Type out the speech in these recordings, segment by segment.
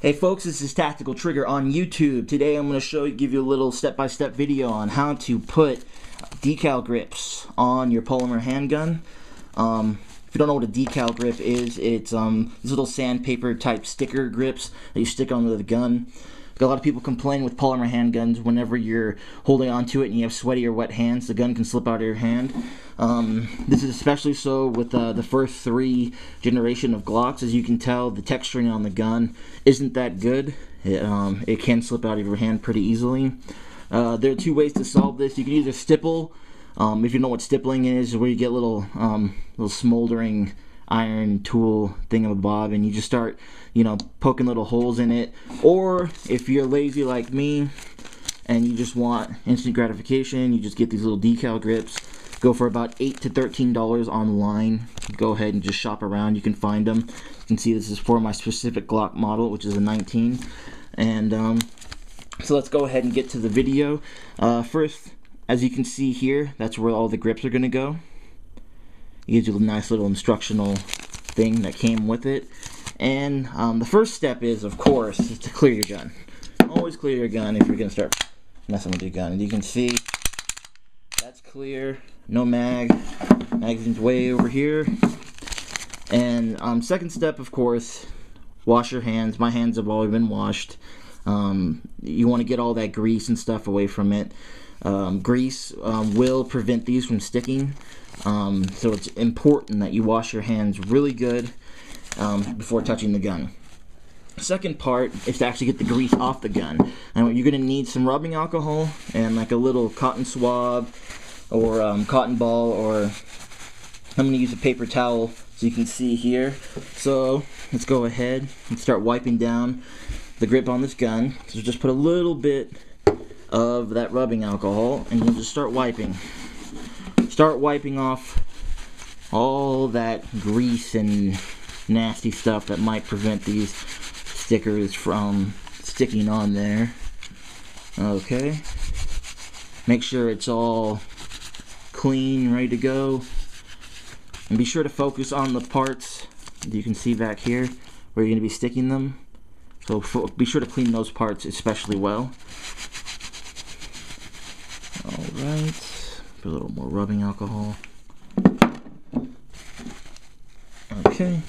Hey folks, this is Tactical Trigger on YouTube. Today I'm going to give you a little step-by-step video on how to put decal grips on your polymer handgun. If you don't know what a decal grip is, it's these little sandpaper type sticker grips that you stick onto the gun. A lot of people complain with polymer handguns whenever you're holding onto it and you have sweaty or wet hands, the gun can slip out of your hand. This is especially so with the first 3 generation of Glocks. As you can tell, the texturing on the gun isn't that good. It can slip out of your hand pretty easily. There are 2 ways to solve this. You can either stipple. If you know what stippling is, where you get little smoldering iron tool thingamabob and you just start, poking little holes in it. Or if you're lazy like me and you just want instant gratification, you just get these little decal grips. Go for about $8 to $13 online. Go ahead and just shop around. You can find them. You can see this is for my specific Glock model, which is a 19. And so let's go ahead and get to the video. First, as you can see here, that's where all the grips are going to go. It gives you a nice little instructional thing that came with it. And the first step is, of course, is to clear your gun. Always clear your gun if you're going to start messing with your gun. And you can see that's clear. No magazine's way over here. And second step, of course, wash your hands. My hands have already been washed. You want to get all that grease and stuff away from it. Grease will prevent these from sticking, so it's important that you wash your hands really good before touching the gun. Second part is to actually get the grease off the gun, and you're going to need some rubbing alcohol and like a little cotton swab or cotton ball, or I'm going to use a paper towel so you can see here. So let's go ahead and start wiping down the grip on this gun. So just put a little bit of that rubbing alcohol and you'll just start wiping. Start wiping off all that grease and nasty stuff that might prevent these stickers from sticking on there. Okay. Make sure it's all clean, ready to go. And be sure to focus on the parts that you can see back here where you're going to be sticking them. So be sure to clean those parts especially well. Alright, put a little more rubbing alcohol. Okay.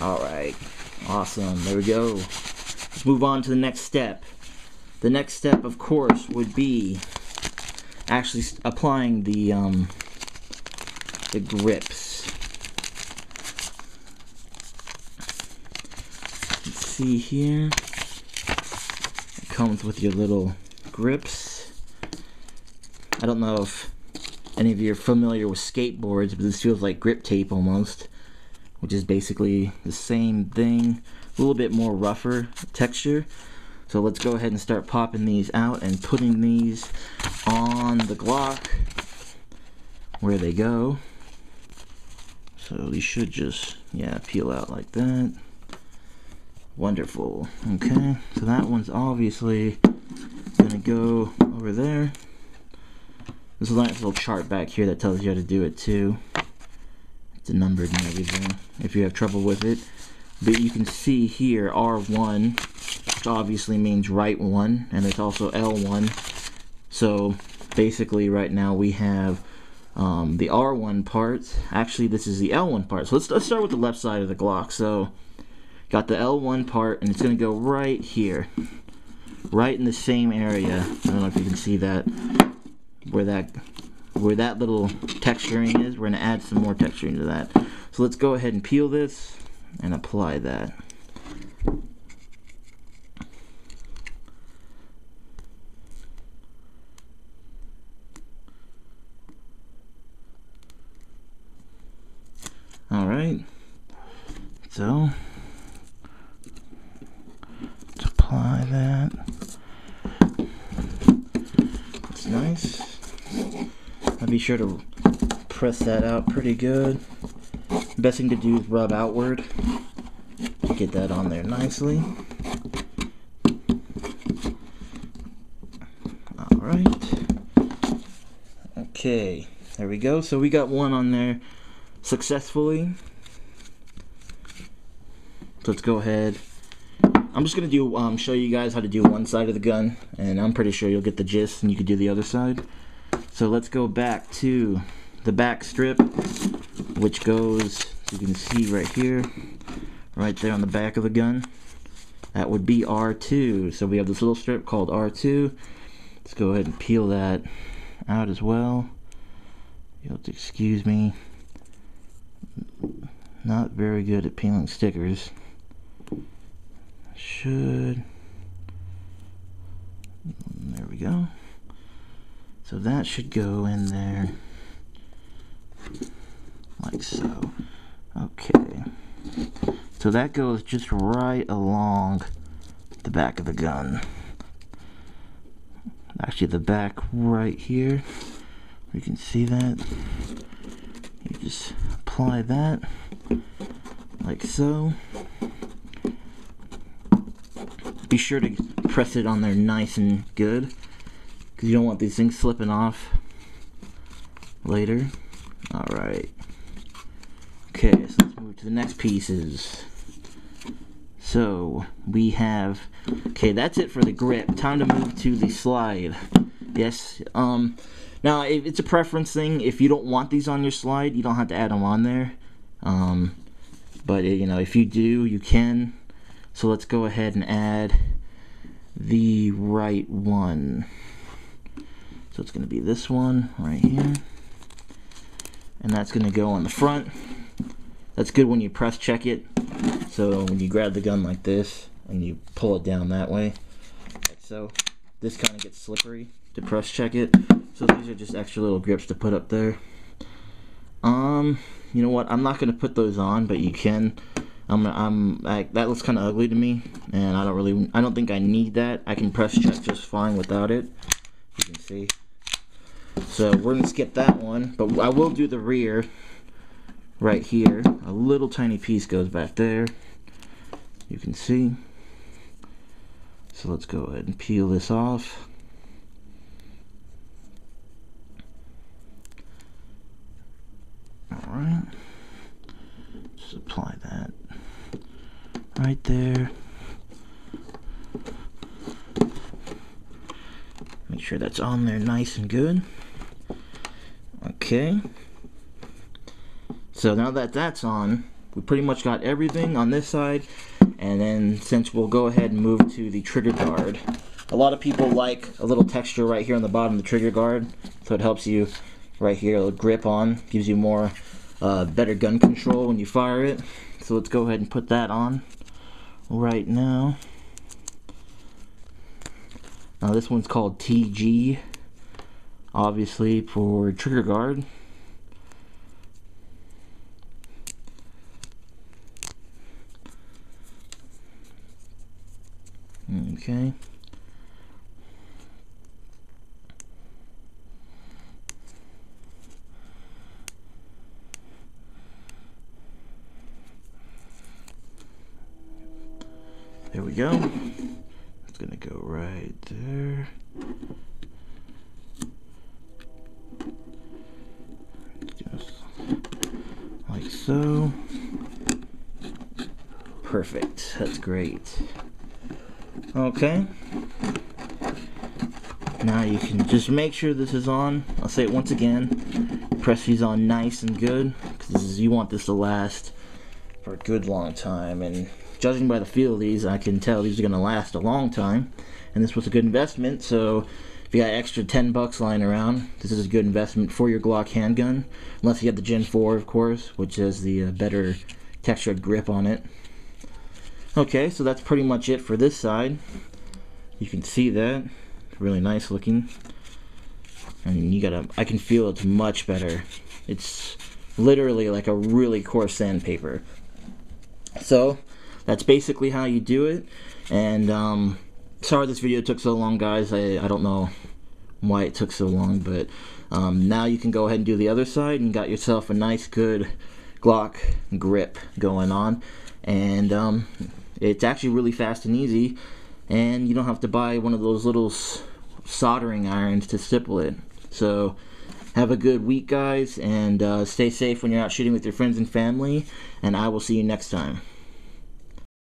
Alright, awesome, there we go. Let's move on to the next step. The next step, of course, would be actually applying the grips. Let's see here. Comes with your little grips. I don't know if any of you are familiar with skateboards, but this feels like grip tape almost, which is basically the same thing, a little bit more rougher texture. So let's go ahead and start popping these out and putting these on the Glock where they go. So these should just, peel out like that. Wonderful. Okay, so that one's obviously gonna go over there. There's a nice little chart back here that tells you how to do it too. It's numbered and everything if you have trouble with it. But you can see here R1, which obviously means right one, and it's also L1. So basically right now we have the R1 part. Actually, this is the L1 part. So let's start with the left side of the Glock. So got the L1 part, and it's going to go right here, right in the same area. I don't know if you can see that, where that little texturing is. We're going to add some more texturing to that. So let's go ahead and peel this and apply that. Alright, so let's apply that. That's nice. I'll be sure to press that out pretty good. Best thing to do is rub outward. Get that on there nicely. Alright. Okay, there we go. So we got one on there successfully. So let's go ahead. I'm just gonna do show you guys how to do one side of the gun, and I'm pretty sure you'll get the gist and you can do the other side. So let's go back to the back strip, which goes, you can see right here, right there on the back of the gun. That would be R2. So we have this little strip called R2. Let's go ahead and peel that out as well. You'll have to excuse me. Not very good at peeling stickers. Should. There we go. So that should go in there like so. Okay. So that goes just right along the back of the gun. Actually, the back right here. You can see that. You just apply that like so. Be sure to press it on there nice and good, because you don't want these things slipping off later. Alright. Okay, so let's move to the next pieces. So we have, okay, that's it for the grip. Time to move to the slide. Yes, now it's a preference thing. If you don't want these on your slide, you don't have to add them on there. But you know, if you do, you can. So let's go ahead and add the right one. So it's going to be this one right here, and that's going to go on the front. That's good when you press check it. So when you grab the gun like this and you pull it down that way, like so, this kind of gets slippery to press check it. So these are just extra little grips to put up there. You know what? I'm not going to put those on, but you can. That looks kind of ugly to me, and I don't think I need that. I can press check just fine without it. You can see. So we're gonna skip that one, but I will do the rear right here. A little tiny piece goes back there. You can see. So let's go ahead and peel this off. All right. Just apply that right there. Make sure that's on there nice and good. Okay. So now that that's on, we pretty much got everything on this side. And then since we'll go ahead and move to the trigger guard. A lot of people like a little texture right here on the bottom of the trigger guard. So it helps you right here, a little grip on. Gives you more better gun control when you fire it. So let's go ahead and put that on right now. Now this one's called TG, obviously for trigger guard. Okay. There we go. It's gonna go right there. Just like so. Perfect. That's great. Okay. Now you can just make sure this is on. I'll say it once again. Press these on nice and good, because you want this to last for a good long time. And judging by the feel of these, I can tell these are going to last a long time. And this was a good investment, so if you got extra 10 bucks lying around, this is a good investment for your Glock handgun. Unless you have the Gen 4, of course, which has the better textured grip on it. Okay, so that's pretty much it for this side. You can see that. It's really nice looking. And you gotta, I can feel it's much better. It's literally like a really coarse sandpaper. So that's basically how you do it. And sorry this video took so long, guys. I don't know why it took so long, but now you can go ahead and do the other side, and you got yourself a nice good Glock grip going on. And it's actually really fast and easy, and you don't have to buy one of those little soldering irons to stipple it. So Have a good week, guys, and stay safe when you're out shooting with your friends and family, and I will see you next time.